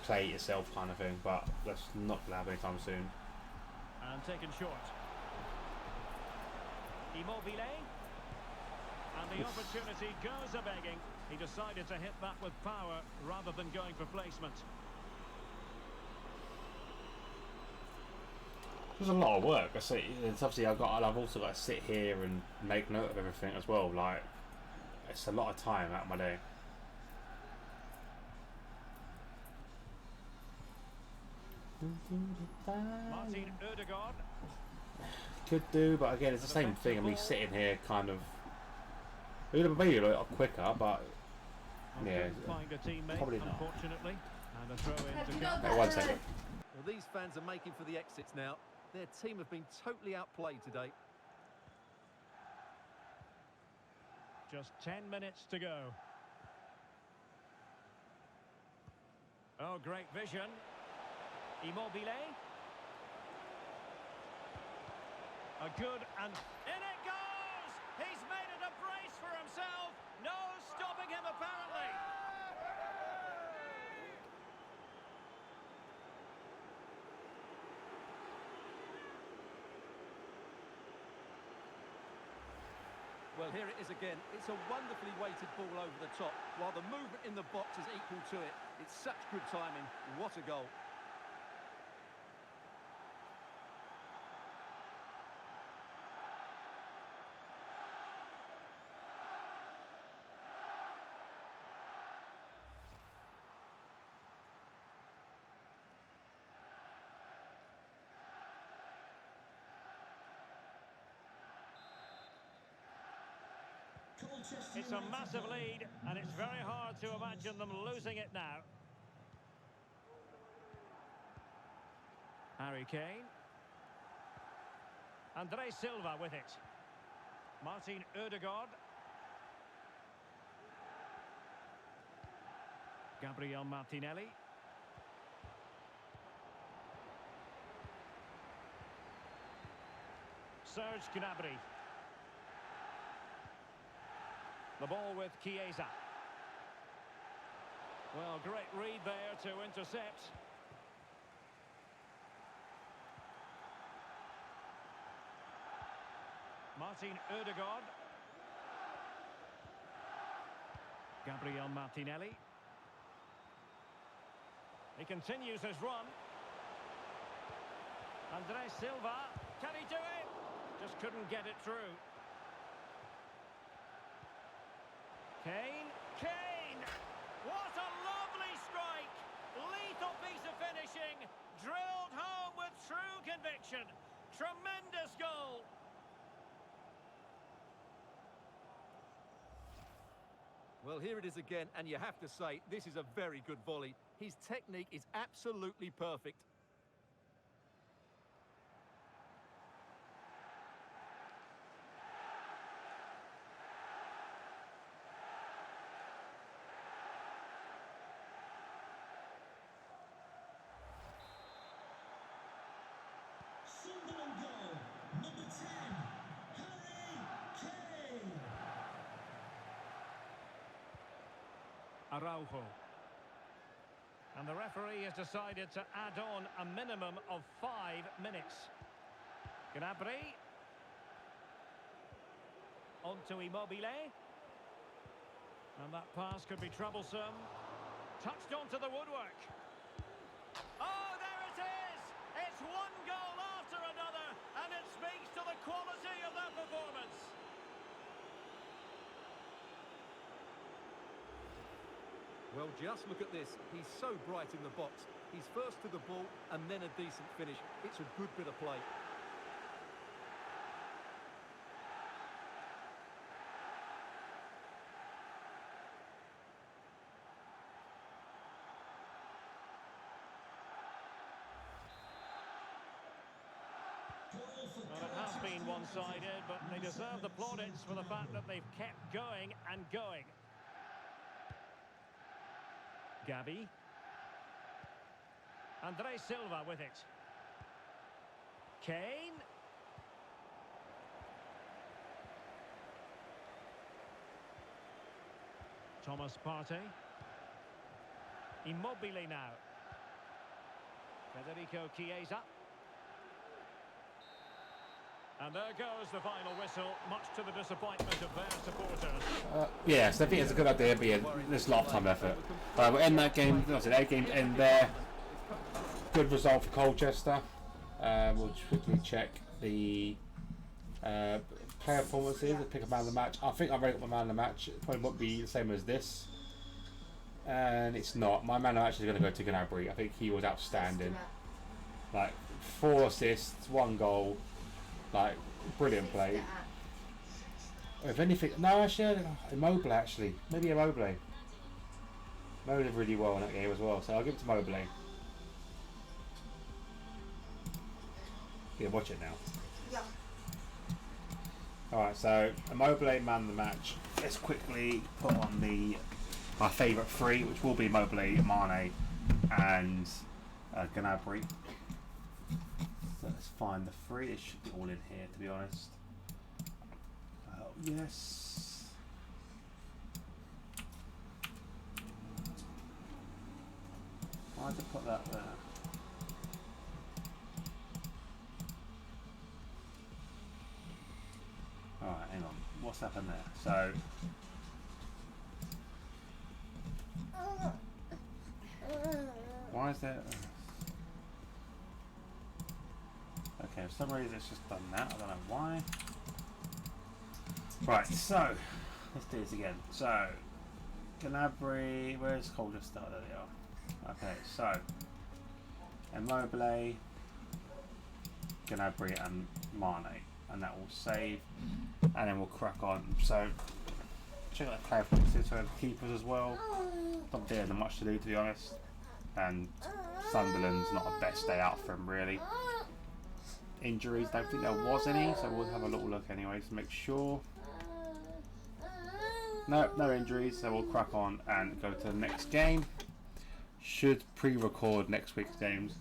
play it yourself kind of thing. But that's not going to happen anytime soon. And taken short. Immobile. And the opportunity goes a-begging. He decided to hit that with power rather than going for placement. There's a lot of work. I say, it's obviously I've also got to sit here and make note of everything as well. Like, it's a lot of time out of my day. Martin Erdogan. Could do, but again, it's the same thing. I mean, sitting here kind of. It would have made it a lot quicker, but yeah, Couldn't find a teammate, probably not. unfortunately. And a throw in to come. Wait, 1 second. Well, these fans are making for the exits now. Their team have been totally outplayed today. Just 10 minutes to go. Oh, great vision. Immobile. A good and in it goes! He's made it a brace for himself. No stopping him apparently. Well, here it is again. It's a wonderfully weighted ball over the top, while the movement in the box is equal to it. It's such good timing. What a goal. It's a massive lead, and it's very hard to imagine them losing it now. Harry Kane. Andre Silva with it. Martin Ødegaard. Gabriel Martinelli. Serge Gnabry. The ball with Chiesa. Well, great read there to intercept. Martin Ødegaard. Gabriel Martinelli. He continues his run. Andre Silva. Can he do it? Just couldn't get it through. Kane. Kane! What a lovely strike! Lethal piece of finishing. Drilled home with true conviction. Tremendous goal. Well, here it is again, and you have to say, this is a very good volley. His technique is absolutely perfect. Sunderland goal, number 10, Harry Kane. Araujo. And the referee has decided to add on a minimum of 5 minutes. Gnabry. On to Immobile. And that pass could be troublesome. Touched onto the woodwork. Oh, there it is! It's one goal after another, and it speaks to the quality of that performance. Well, just look at this. He's so bright in the box. He's first to the ball and then a decent finish. It's a good bit of play. Well, it has been one-sided, but they deserve the plaudits for the fact that they've kept going and going. Gabi. Andre Silva with it. Kane. Thomas Partey. Immobile now. Federico Chiesa. And there goes the final whistle, much to the disappointment of their supporters. Yes, I think it's a good idea, but yeah, there's a lot of time effort. We'll end that game. Obviously, their game end there. Good result for Colchester. We'll quickly check the player performances. Pick a man of the match. I think I've already got my man of the match. It probably won't be the same as this. And it's not. My man of the match is going to go to Gnabry. I think he was outstanding. Like 4 assists, 1 goal. Like, brilliant play. If anything, no, actually, Immobile, actually. Maybe Immobile. Immobile did really well in that game as well, so I'll give it to Immobile. Yeah, watch it now. Yeah. Alright, so Immobile, man of the match. Let's quickly put on my favourite 3, which will be Immobile, Mane, and Gnabry. So let's find the 3. It should be all in here, to be honest. Oh, yes. Why did I put that there? Alright, hang on. what's happened there? So why is there? Okay, for some reason it's just done that. I don't know why. Right, so let's do this again. So Gnabry, where's Colchester? There they are. Okay, so Immobile, Gnabry and Mane, and that will save, and then we'll crack on. So check out the clarifications for the keepers as well. Not there much to do, to be honest, and Sunderland's not a best day out for him really. Injuries, don't think there was any, so we'll have a little look anyway to make sure. No injuries, so we'll crack on and go to the next game. Should pre-record next week's games.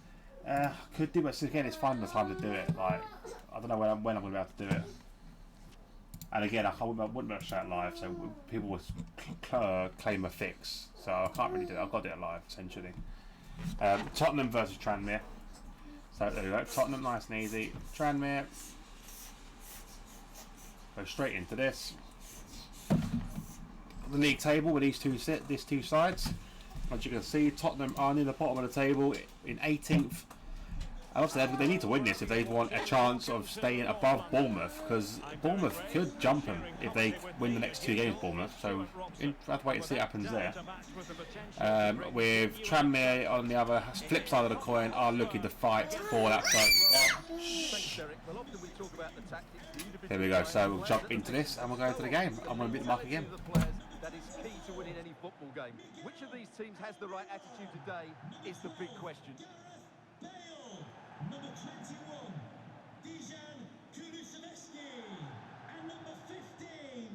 Could do, but again, it's finding the time to do it. Like, I don't know when I'm going to be able to do it. And again, I wouldn't be able to show it live, so people will claim a fix. So I can't really do it. I've got to do it live, essentially. Tottenham versus Tranmere. So there we go. Tottenham, nice and easy. Tranmere. Go straight into this. The league table with these two sides. As you can see, Tottenham are near the bottom of the table in 18th. And obviously they need to win this if they want a chance of staying above Bournemouth, because Bournemouth could jump them if they win the next 2 games, Bournemouth. So we'll have to wait and see what happens there. With Tranmere on the other flip side of the coin are looking to fight for that spot. There we go, so we'll jump into this and we'll go into the game. I'm going to beat the mark again. That is key to winning any football game. Which of these teams has the right attitude today is the big question. Bale, number 21, Dejan Kulusevski, and number 15,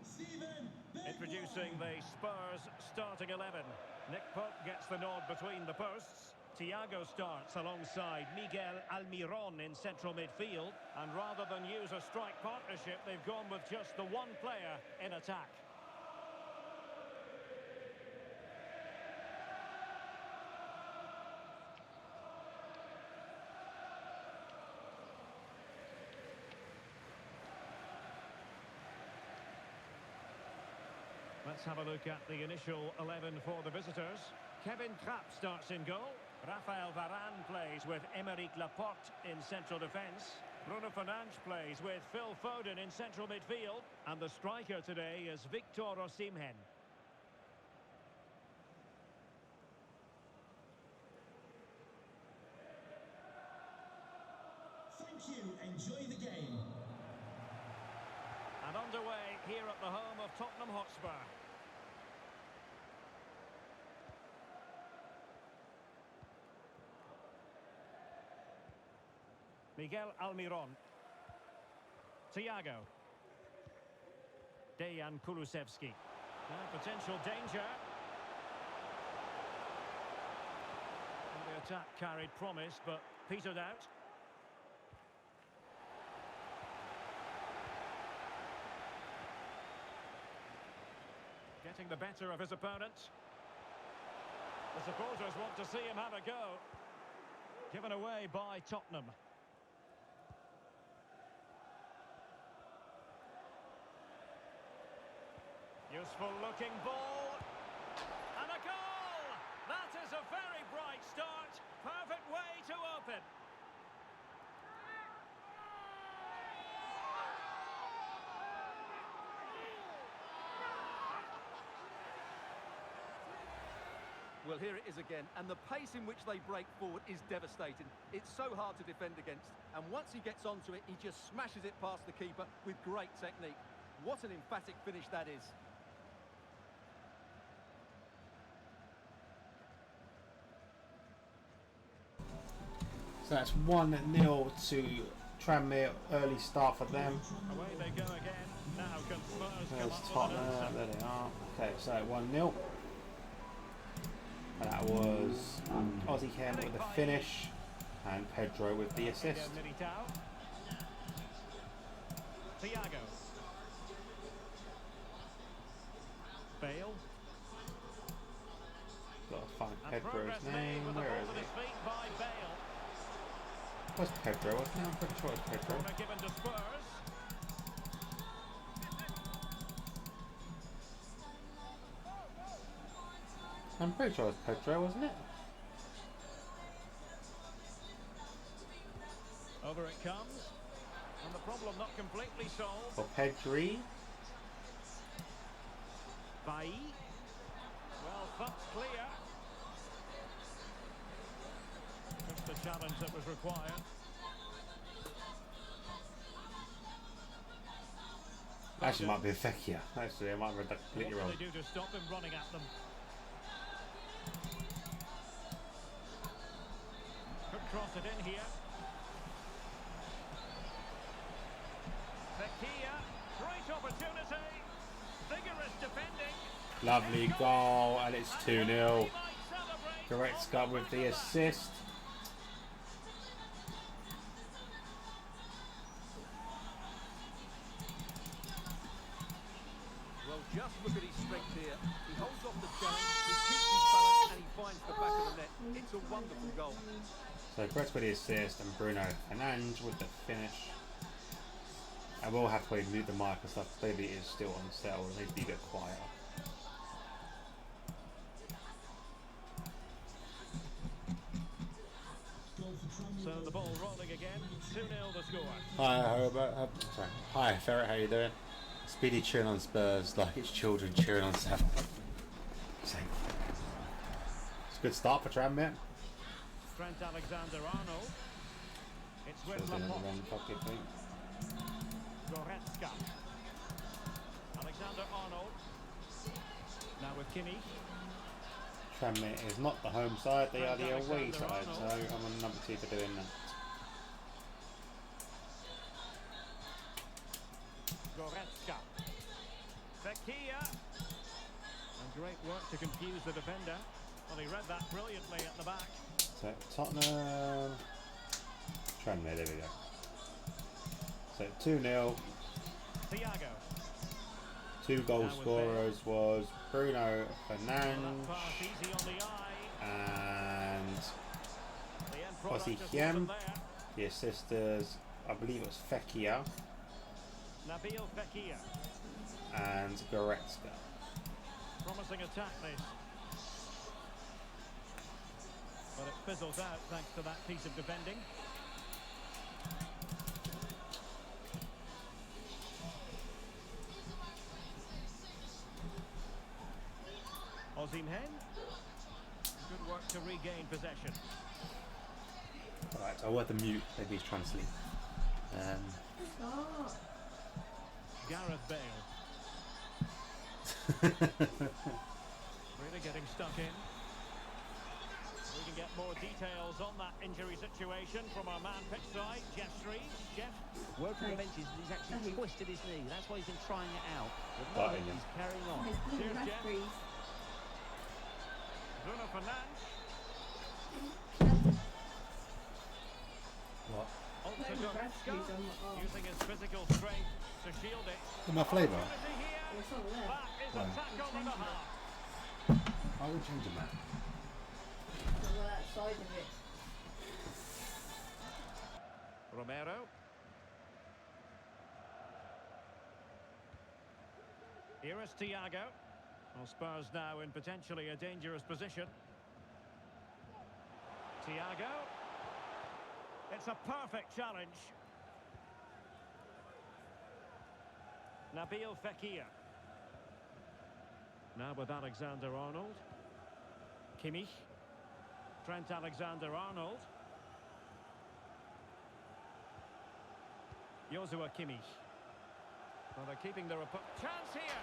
Steven Bergwijn. Introducing the Spurs starting 11. Nick Pope gets the nod between the posts. Thiago starts alongside Miguel Almiron in central midfield. And rather than use a strike partnership, they've gone with just the one player in attack. Let's have a look at the initial 11 for the visitors. Kevin Trapp starts in goal. Rafael Varane plays with Aymeric Laporte in central defence. Bruno Fernandes plays with Phil Foden in central midfield. And the striker today is Victor Osimhen. Thank you. Enjoy the game. And underway here at the home of Tottenham Hotspur. Miguel Almiron. Thiago. Dejan Kulusevski. Potential danger. Well, the attack carried promise, but petered out. Getting the better of his opponent. The supporters want to see him have a go. Given away by Tottenham. Useful looking ball. And a goal! That is a very bright start. Perfect way to open. Well, here it is again, and the pace in which they break forward is devastating. It's so hard to defend against, and once he gets onto it, he just smashes it past the keeper with great technique. What an emphatic finish that is. So that's 1-0 to Tranmere, early start for them. Away they go again. Now can Spurs come There's up with Tottenham, an answer? there they are. Okay, so 1-0. And that was Ozzy Ken with the finish and Pedro with the assist. Thiago. Bale. Got to find And Pedro's progress made name. with the Where ball is at he? his feet by Bale. Where's Pedro? I'm pretty sure it's Pedro. Corner given to Spurs. I'm pretty sure it was Pedro, wasn't it? Over it comes. And the problem not completely solved. Or Pedri? Bai. Well, thoughts clear. Just the challenge that was required. Actually, it might be a Fecchia. Actually, I might have read that completely What wrong. can they do to stop him running at them? Could cross it in here. Fekir, great opportunity. Vigorous defending. Lovely goal, and it's 2-0. Goretzka with the assist. Well, just look at his strength here. He holds off the challenge, he keeps his balance, and he finds the back of the net. It's a wonderful goal. So Goretzka with the assist, and Bruno Fernandes with the finish. I will have to mute the mic and stuff. Maybe it is still on sale. It needs to be a bit quieter. So the ball rolling again. 2-0 the score. Hi, Herbert. Sorry. Hi, Ferret. How you doing? Speedy cheering on Spurs like it's children cheering on Southampton. It's a good start for Tranmere. Trent Alexander-Arnold. It's with Still doing the Laporte. wrong pocket thing. Goretzka. Alexander-Arnold. Now with Kimmich. Tranmere is not the home side, they are the away side, so I'm on number 2 for doing that. Goretzka. Fekir. And great work to confuse the defender. Well, he read that brilliantly at the back. So Tottenham, Tranmere, there we go. So 2-0, Thiago. 2 goal scorers was Bruno Well, that Fernandes pass easy on the eye. and The end was product he just Hiem? wasn't there. The assisters, I believe it was Fekir Nabil Fekir. and Goretzka. Promising attack this. But it fizzles out thanks to that piece of defending. Osimhen. Good work to regain possession. Alright, so I'll have to mute, maybe he's trying to sleep. Gareth Bale. Really getting stuck in. We can get more details on that injury situation from our man pitch side, Jeff Street. Jeff. Word from the bench is that he's actually twisted his knee. That's why he's been trying it out. But Right, no, yeah. he's carrying on. Cheers, Jeff. Bruno Fernandes. What? On to Goretzka. Using his physical strength to shield it. My flavour? Opportunity here. That is a tackle and a half. I will change them, man. Romero. Here is Thiago. Well, Spurs now in potentially a dangerous position. Thiago. It's a perfect challenge. Nabil Fekir. Now with Alexander-Arnold. Kimmich. Trent Alexander-Arnold. Joshua Kimmich. Well, they're keeping their chance here.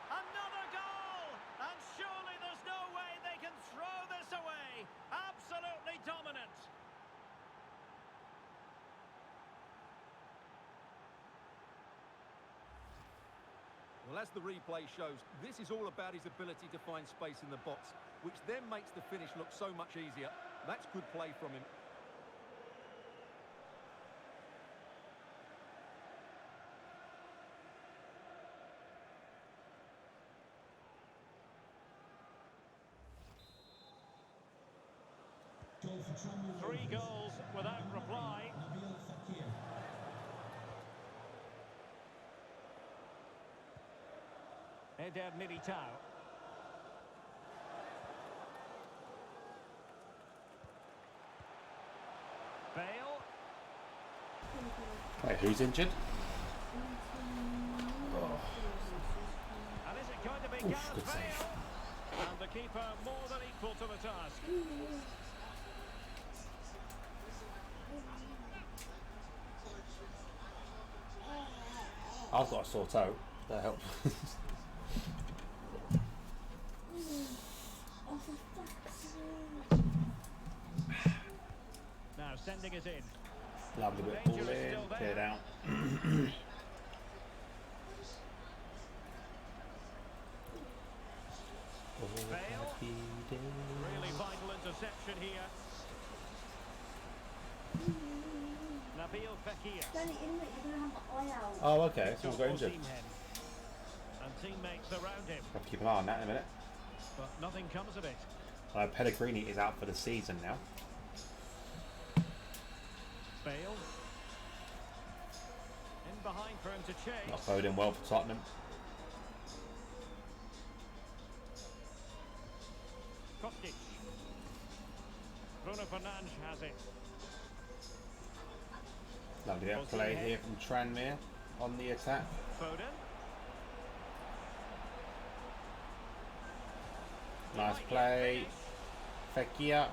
Another goal! And surely there's no way they can throw this away. Absolutely dominant. Well, as the replay shows, this is all about his ability to find space in the box, which then makes the finish look so much easier. That's good play from him. Goal for Tranmere. 3 goals without reply. Nabil Fekir. Eder Militao. Wait, who's injured? And is it going to be Oof, Gareth good save. Bale? And the keeper more than equal to the task. I've got a sore toe. That helps. Now sending it in. Lovely bit ball in, cleared out. Bale. Really vital interception here. Nabil Fekir. Oh, okay. Someone's got injured. And teammates around him. Have to keep an eye on that in a minute. But nothing comes of it. Pellegrini is out for the season now. Bale. In behind for him to chase. Not boding well for Tottenham. Kostic. Bruno Fernandes has it. Lovely play here from Tranmere on the attack. Foden. Nice play. Fekir.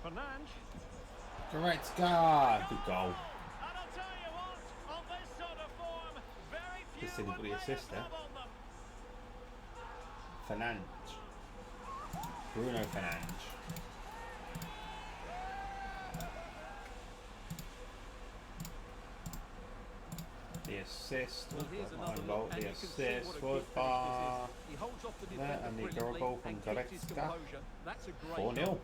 Fernandes. Correct guard. Good goal. And I'll tell you what, on this sort of form, very few Just didn't would put the lay a assist there. glove on them. Fernandes. Bruno Fernandes. The assist was Here's my another goal. look, and The you can see assist what a was good finish this by is. He holds off the there, defender and the brilliantly goal from and keeps his Goretzka. composure. That's a great 4-0. goal.